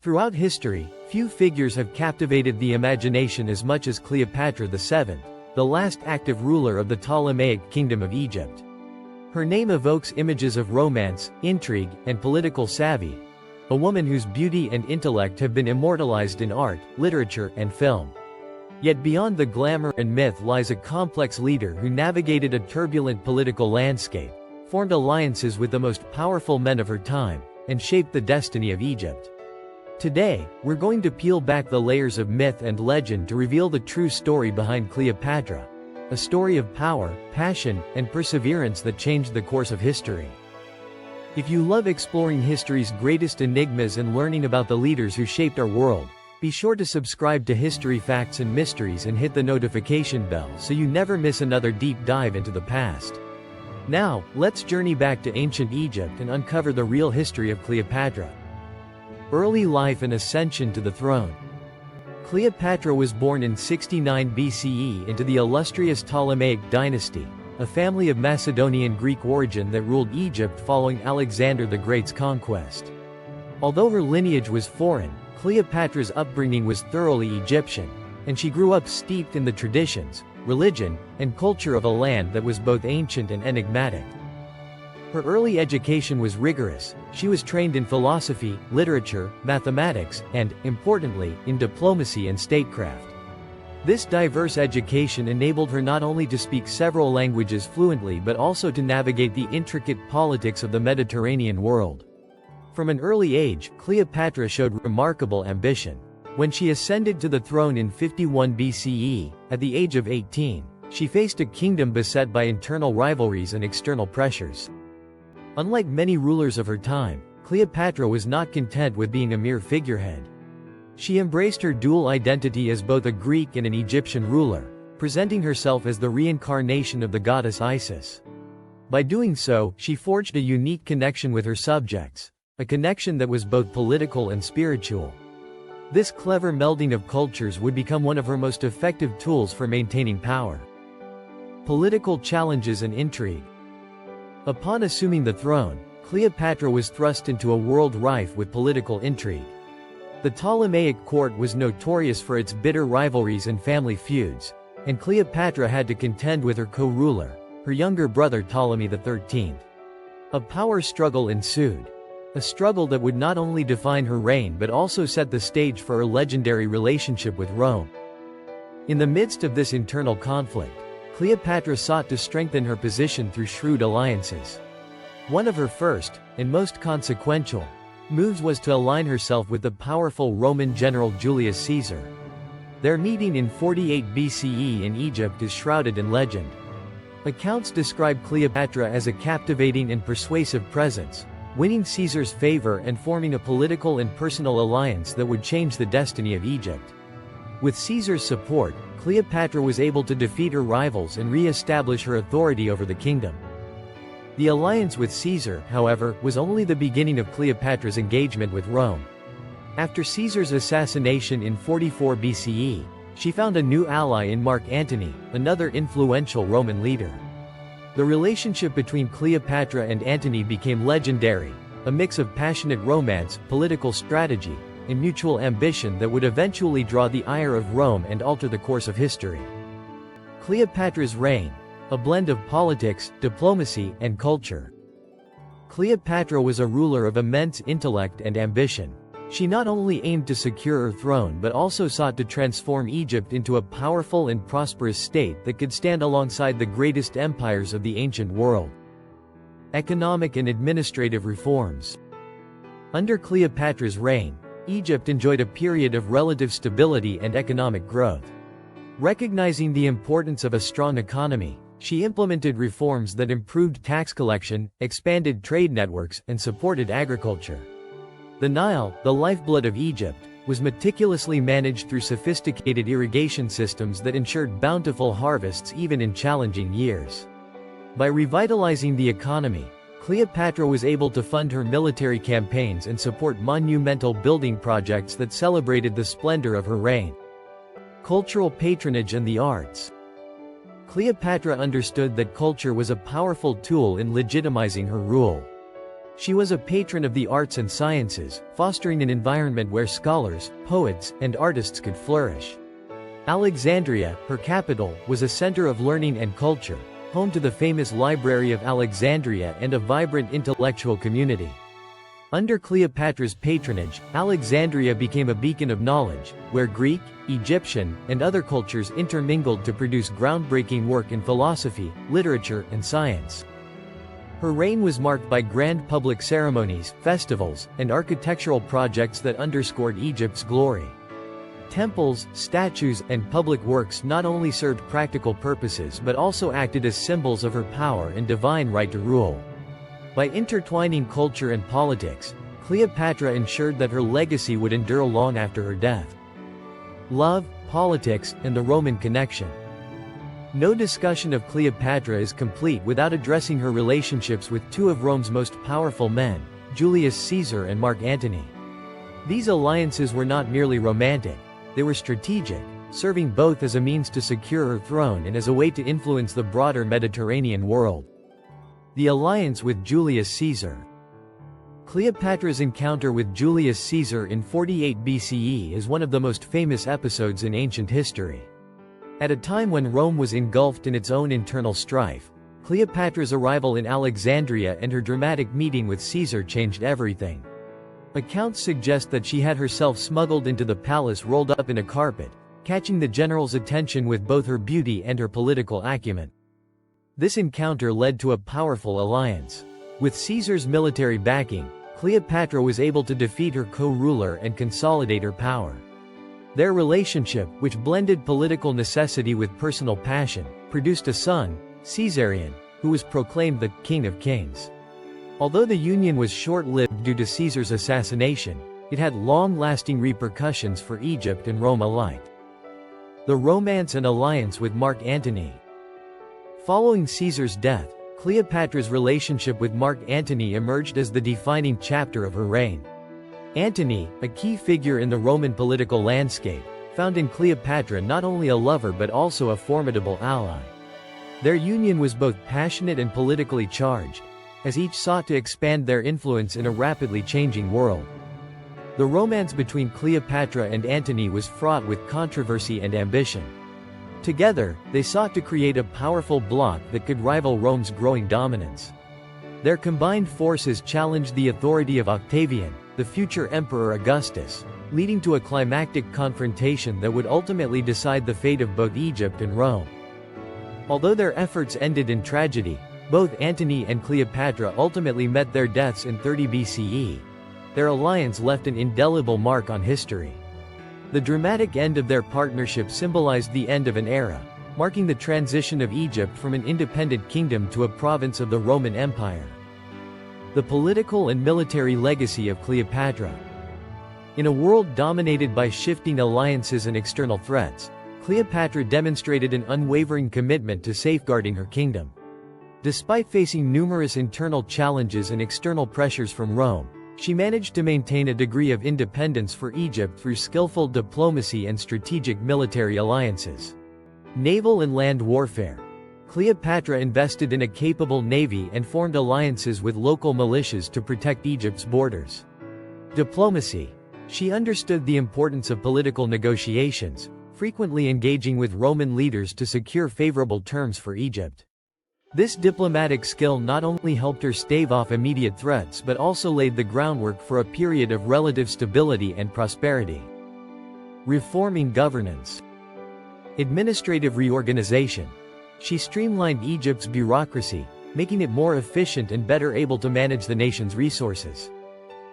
Throughout history, few figures have captivated the imagination as much as Cleopatra VII, the last active ruler of the Ptolemaic Kingdom of Egypt. Her name evokes images of romance, intrigue, and political savvy, a woman whose beauty and intellect have been immortalized in art, literature, and film. Yet beyond the glamour and myth lies a complex leader who navigated a turbulent political landscape, formed alliances with the most powerful men of her time, and shaped the destiny of Egypt. Today, we're going to peel back the layers of myth and legend to reveal the true story behind Cleopatra, a story of power, passion, and perseverance that changed the course of history. If you love exploring history's greatest enigmas and learning about the leaders who shaped our world, be sure to subscribe to History Facts and Mysteries and hit the notification bell so you never miss another deep dive into the past. Now, let's journey back to ancient Egypt and uncover the real history of Cleopatra. Early life and ascension to the throne. Cleopatra was born in 69 BCE into the illustrious Ptolemaic Dynasty, a family of Macedonian Greek origin that ruled Egypt following Alexander the Great's conquest. Although her lineage was foreign, Cleopatra's upbringing was thoroughly Egyptian, and she grew up steeped in the traditions, religion, and culture of a land that was both ancient and enigmatic. Her early education was rigorous. She was trained in philosophy, literature, mathematics, and, importantly, in diplomacy and statecraft. This diverse education enabled her not only to speak several languages fluently but also to navigate the intricate politics of the Mediterranean world. From an early age, Cleopatra showed remarkable ambition. When she ascended to the throne in 51 BCE, at the age of 18, she faced a kingdom beset by internal rivalries and external pressures. Unlike many rulers of her time, Cleopatra was not content with being a mere figurehead. She embraced her dual identity as both a Greek and an Egyptian ruler, presenting herself as the reincarnation of the goddess Isis. By doing so, she forged a unique connection with her subjects, a connection that was both political and spiritual. This clever melding of cultures would become one of her most effective tools for maintaining power. Political challenges and intrigue. Upon assuming the throne, Cleopatra was thrust into a world rife with political intrigue. The Ptolemaic court was notorious for its bitter rivalries and family feuds, and Cleopatra had to contend with her co-ruler, her younger brother Ptolemy XIII. A power struggle ensued, a struggle that would not only define her reign but also set the stage for her legendary relationship with Rome. In the midst of this internal conflict, Cleopatra sought to strengthen her position through shrewd alliances. One of her first, and most consequential, moves was to align herself with the powerful Roman general Julius Caesar. Their meeting in 48 BCE in Egypt is shrouded in legend. Accounts describe Cleopatra as a captivating and persuasive presence, winning Caesar's favor and forming a political and personal alliance that would change the destiny of Egypt. With Caesar's support, Cleopatra was able to defeat her rivals and re-establish her authority over the kingdom. The alliance with Caesar, however, was only the beginning of Cleopatra's engagement with Rome. After Caesar's assassination in 44 BCE, she found a new ally in Antony, another influential Roman leader. The relationship between Cleopatra and Antony became legendary, a mix of passionate romance, political strategy, and mutual ambition that would eventually draw the ire of Rome and alter the course of history. Cleopatra's reign, a blend of politics, diplomacy, and culture. Cleopatra was a ruler of immense intellect and ambition. She not only aimed to secure her throne but also sought to transform Egypt into a powerful and prosperous state that could stand alongside the greatest empires of the ancient world. Economic and administrative reforms. Under Cleopatra's reign, Egypt enjoyed a period of relative stability and economic growth. Recognizing the importance of a strong economy, she implemented reforms that improved tax collection, expanded trade networks, and supported agriculture. The Nile, the lifeblood of Egypt, was meticulously managed through sophisticated irrigation systems that ensured bountiful harvests even in challenging years. By revitalizing the economy, Cleopatra was able to fund her military campaigns and support monumental building projects that celebrated the splendor of her reign. Cultural patronage and the arts. Cleopatra understood that culture was a powerful tool in legitimizing her rule. She was a patron of the arts and sciences, fostering an environment where scholars, poets, and artists could flourish. Alexandria, her capital, was a center of learning and culture, home to the famous Library of Alexandria and a vibrant intellectual community. Under Cleopatra's patronage, Alexandria became a beacon of knowledge, where Greek, Egyptian, and other cultures intermingled to produce groundbreaking work in philosophy, literature, and science. Her reign was marked by grand public ceremonies, festivals, and architectural projects that underscored Egypt's glory. Temples, statues, and public works not only served practical purposes but also acted as symbols of her power and divine right to rule. By intertwining culture and politics, Cleopatra ensured that her legacy would endure long after her death. Love, politics, and the Roman connection. No discussion of Cleopatra is complete without addressing her relationships with two of Rome's most powerful men, Julius Caesar and Mark Antony. These alliances were not merely romantic, they were strategic, serving both as a means to secure her throne and as a way to influence the broader Mediterranean world. The alliance with Julius Caesar. Cleopatra's encounter with Julius Caesar in 48 BCE is one of the most famous episodes in ancient history. At a time when Rome was engulfed in its own internal strife, Cleopatra's arrival in Alexandria and her dramatic meeting with Caesar changed everything. Accounts suggest that she had herself smuggled into the palace rolled up in a carpet, catching the general's attention with both her beauty and her political acumen. This encounter led to a powerful alliance. With Caesar's military backing, Cleopatra was able to defeat her co-ruler and consolidate her power. Their relationship, which blended political necessity with personal passion, produced a son, Caesarion, who was proclaimed the King of Kings. Although the union was short-lived due to Caesar's assassination, it had long-lasting repercussions for Egypt and Rome alike. The romance and alliance with Mark Antony. Following Caesar's death, Cleopatra's relationship with Mark Antony emerged as the defining chapter of her reign. Antony, a key figure in the Roman political landscape, found in Cleopatra not only a lover but also a formidable ally. Their union was both passionate and politically charged, as each sought to expand their influence in a rapidly changing world. The romance between Cleopatra and Antony was fraught with controversy and ambition. Together, they sought to create a powerful bloc that could rival Rome's growing dominance. Their combined forces challenged the authority of Octavian, the future Emperor Augustus, leading to a climactic confrontation that would ultimately decide the fate of both Egypt and Rome. Although their efforts ended in tragedy, both Antony and Cleopatra ultimately met their deaths in 30 BCE. Their alliance left an indelible mark on history. The dramatic end of their partnership symbolized the end of an era, marking the transition of Egypt from an independent kingdom to a province of the Roman Empire. The political and military legacy of Cleopatra. In a world dominated by shifting alliances and external threats, Cleopatra demonstrated an unwavering commitment to safeguarding her kingdom. Despite facing numerous internal challenges and external pressures from Rome, she managed to maintain a degree of independence for Egypt through skillful diplomacy and strategic military alliances. Naval and land warfare. Cleopatra invested in a capable navy and formed alliances with local militias to protect Egypt's borders. Diplomacy. She understood the importance of political negotiations, frequently engaging with Roman leaders to secure favorable terms for Egypt. This diplomatic skill not only helped her stave off immediate threats but also laid the groundwork for a period of relative stability and prosperity. Reforming governance. Administrative reorganization. She streamlined Egypt's bureaucracy, making it more efficient and better able to manage the nation's resources.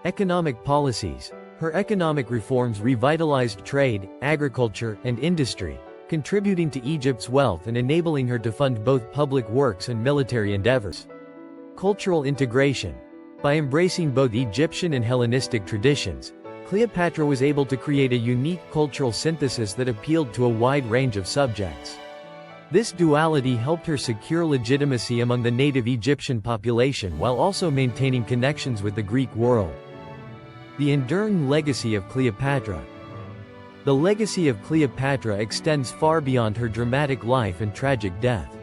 Economic policies. Her economic reforms revitalized trade, agriculture, and industry, contributing to Egypt's wealth and enabling her to fund both public works and military endeavors. Cultural integration. By embracing both Egyptian and Hellenistic traditions, Cleopatra was able to create a unique cultural synthesis that appealed to a wide range of subjects. This duality helped her secure legitimacy among the native Egyptian population while also maintaining connections with the Greek world. The enduring legacy of Cleopatra. The legacy of Cleopatra extends far beyond her dramatic life and tragic death.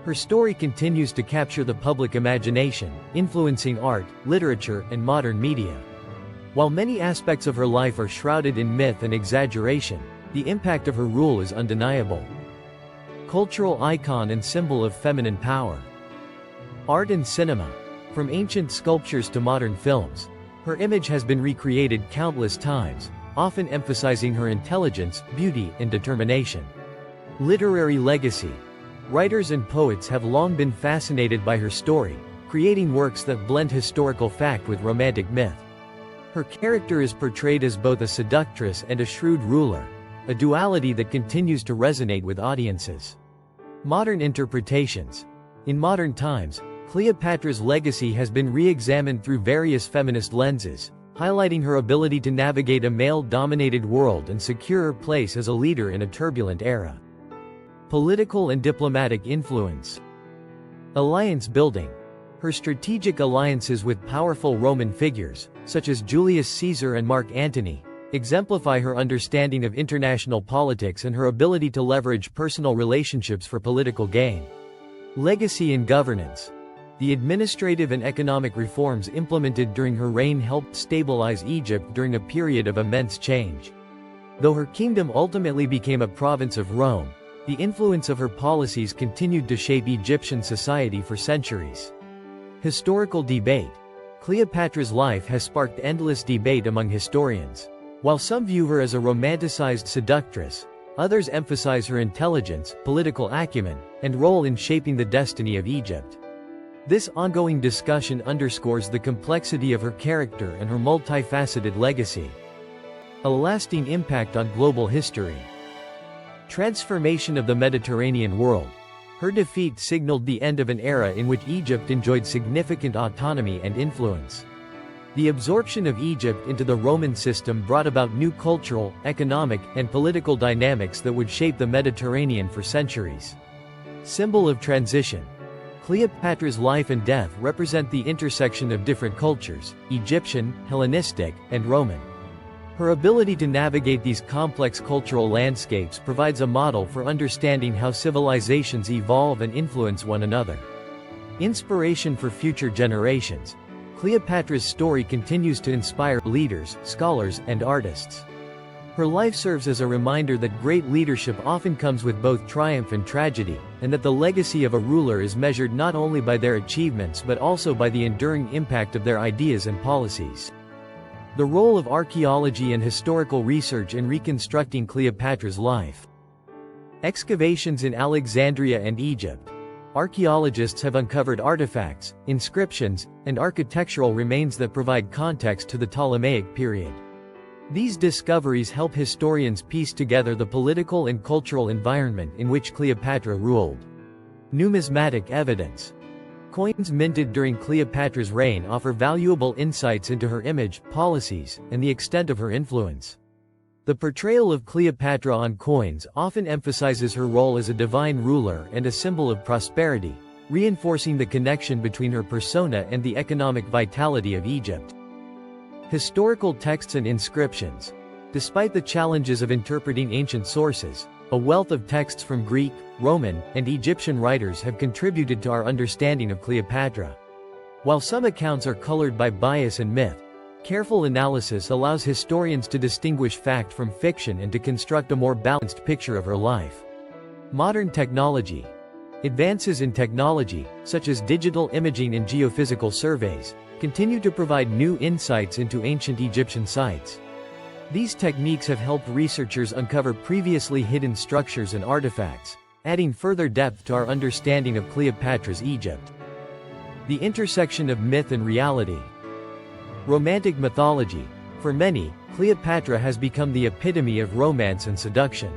Her story continues to capture the public imagination, influencing art, literature, and modern media. While many aspects of her life are shrouded in myth and exaggeration, the impact of her rule is undeniable. Cultural icon and symbol of feminine power. Art and cinema. From ancient sculptures to modern films, her image has been recreated countless times, often emphasizing her intelligence, beauty, and determination. Literary legacy. Writers and poets have long been fascinated by her story, creating works that blend historical fact with romantic myth. Her character is portrayed as both a seductress and a shrewd ruler, a duality that continues to resonate with audiences. Modern interpretations. In modern times, Cleopatra's legacy has been re-examined through various feminist lenses, highlighting her ability to navigate a male-dominated world and secure her place as a leader in a turbulent era. Political and diplomatic influence. Alliance building. Her strategic alliances with powerful Roman figures, such as Julius Caesar and Mark Antony, exemplify her understanding of international politics and her ability to leverage personal relationships for political gain. Legacy and governance. The administrative and economic reforms implemented during her reign helped stabilize Egypt during a period of immense change. Though her kingdom ultimately became a province of Rome, the influence of her policies continued to shape Egyptian society for centuries. Historical debate. Cleopatra's life has sparked endless debate among historians. While some view her as a romanticized seductress, others emphasize her intelligence, political acumen, and role in shaping the destiny of Egypt. This ongoing discussion underscores the complexity of her character and her multifaceted legacy. A lasting impact on global history. Transformation of the Mediterranean world. Her defeat signaled the end of an era in which Egypt enjoyed significant autonomy and influence. The absorption of Egypt into the Roman system brought about new cultural, economic, and political dynamics that would shape the Mediterranean for centuries. Symbol of transition. Cleopatra's life and death represent the intersection of different cultures, Egyptian, Hellenistic, and Roman. Her ability to navigate these complex cultural landscapes provides a model for understanding how civilizations evolve and influence one another. Inspiration for future generations. Cleopatra's story continues to inspire leaders, scholars, and artists. Her life serves as a reminder that great leadership often comes with both triumph and tragedy, and that the legacy of a ruler is measured not only by their achievements but also by the enduring impact of their ideas and policies. The role of archaeology and historical research in reconstructing Cleopatra's life. Excavations in Alexandria and Egypt. Archaeologists have uncovered artifacts, inscriptions, and architectural remains that provide context to the Ptolemaic period. These discoveries help historians piece together the political and cultural environment in which Cleopatra ruled. Numismatic evidence. Coins minted during Cleopatra's reign offer valuable insights into her image, policies, and the extent of her influence. The portrayal of Cleopatra on coins often emphasizes her role as a divine ruler and a symbol of prosperity, reinforcing the connection between her persona and the economic vitality of Egypt. Historical texts and inscriptions. Despite the challenges of interpreting ancient sources, a wealth of texts from Greek, Roman, and Egyptian writers have contributed to our understanding of Cleopatra. While some accounts are colored by bias and myth, careful analysis allows historians to distinguish fact from fiction and to construct a more balanced picture of her life. Modern technology. Advances in technology, such as digital imaging and geophysical surveys, continue to provide new insights into ancient Egyptian sites. These techniques have helped researchers uncover previously hidden structures and artifacts, adding further depth to our understanding of Cleopatra's Egypt. The intersection of myth and reality. Romantic mythology. For many, Cleopatra has become the epitome of romance and seduction.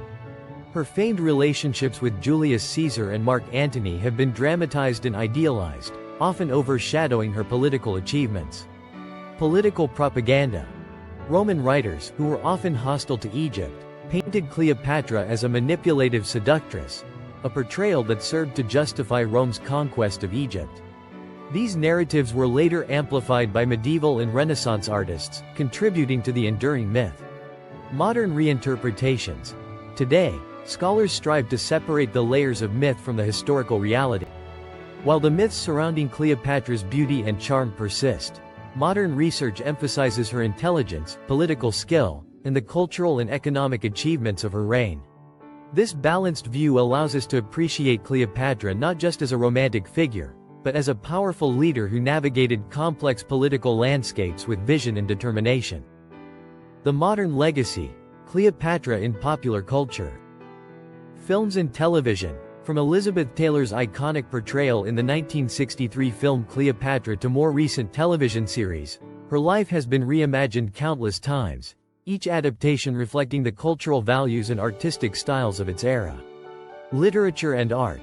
Her famed relationships with Julius Caesar and Mark Antony have been dramatized and idealized, often overshadowing her political achievements. Political propaganda. Roman writers, who were often hostile to Egypt, painted Cleopatra as a manipulative seductress, a portrayal that served to justify Rome's conquest of Egypt. These narratives were later amplified by medieval and Renaissance artists, contributing to the enduring myth. Modern reinterpretations. Today, scholars strive to separate the layers of myth from the historical reality. While the myths surrounding Cleopatra's beauty and charm persist, modern research emphasizes her intelligence, political skill, and the cultural and economic achievements of her reign. This balanced view allows us to appreciate Cleopatra not just as a romantic figure, but as a powerful leader who navigated complex political landscapes with vision and determination. The modern legacy: Cleopatra in popular culture. Films and television. From Elizabeth Taylor's iconic portrayal in the 1963 film Cleopatra to more recent television series, her life has been reimagined countless times, each adaptation reflecting the cultural values and artistic styles of its era. Literature and art.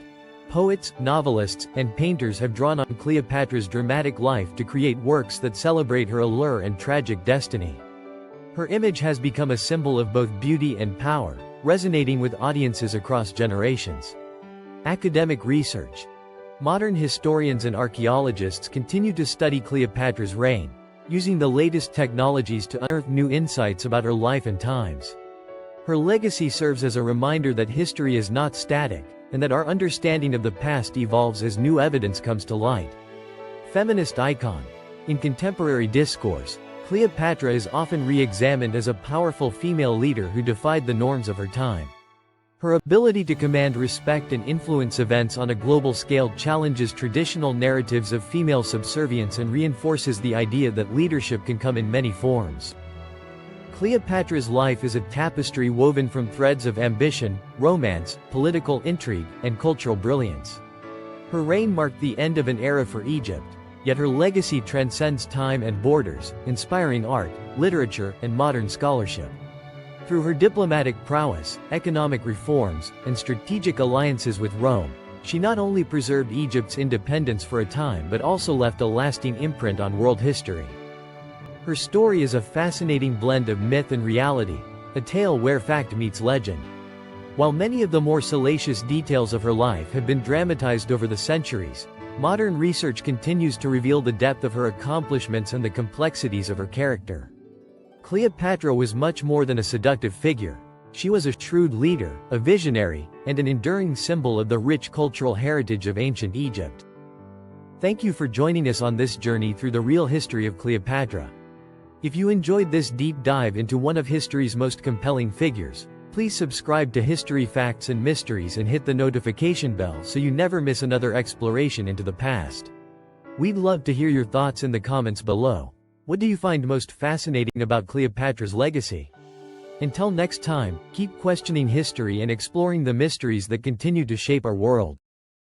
Poets, novelists, and painters have drawn on Cleopatra's dramatic life to create works that celebrate her allure and tragic destiny. Her image has become a symbol of both beauty and power, resonating with audiences across generations. Academic research. Modern historians and archaeologists continue to study Cleopatra's reign, using the latest technologies to unearth new insights about her life and times. Her legacy serves as a reminder that history is not static, and that our understanding of the past evolves as new evidence comes to light. Feminist icon. In contemporary discourse, Cleopatra is often re-examined as a powerful female leader who defied the norms of her time. Her ability to command respect and influence events on a global scale challenges traditional narratives of female subservience and reinforces the idea that leadership can come in many forms. Cleopatra's life is a tapestry woven from threads of ambition, romance, political intrigue, and cultural brilliance. Her reign marked the end of an era for Egypt, yet her legacy transcends time and borders, inspiring art, literature, and modern scholarship. Through her diplomatic prowess, economic reforms, and strategic alliances with Rome, she not only preserved Egypt's independence for a time but also left a lasting imprint on world history. Her story is a fascinating blend of myth and reality, a tale where fact meets legend. While many of the more salacious details of her life have been dramatized over the centuries, modern research continues to reveal the depth of her accomplishments and the complexities of her character. Cleopatra was much more than a seductive figure. She was a shrewd leader, a visionary, and an enduring symbol of the rich cultural heritage of ancient Egypt. Thank you for joining us on this journey through the real history of Cleopatra. If you enjoyed this deep dive into one of history's most compelling figures, please subscribe to History Facts and Mysteries and hit the notification bell so you never miss another exploration into the past. We'd love to hear your thoughts in the comments below. What do you find most fascinating about Cleopatra's legacy? Until next time, keep questioning history and exploring the mysteries that continue to shape our world.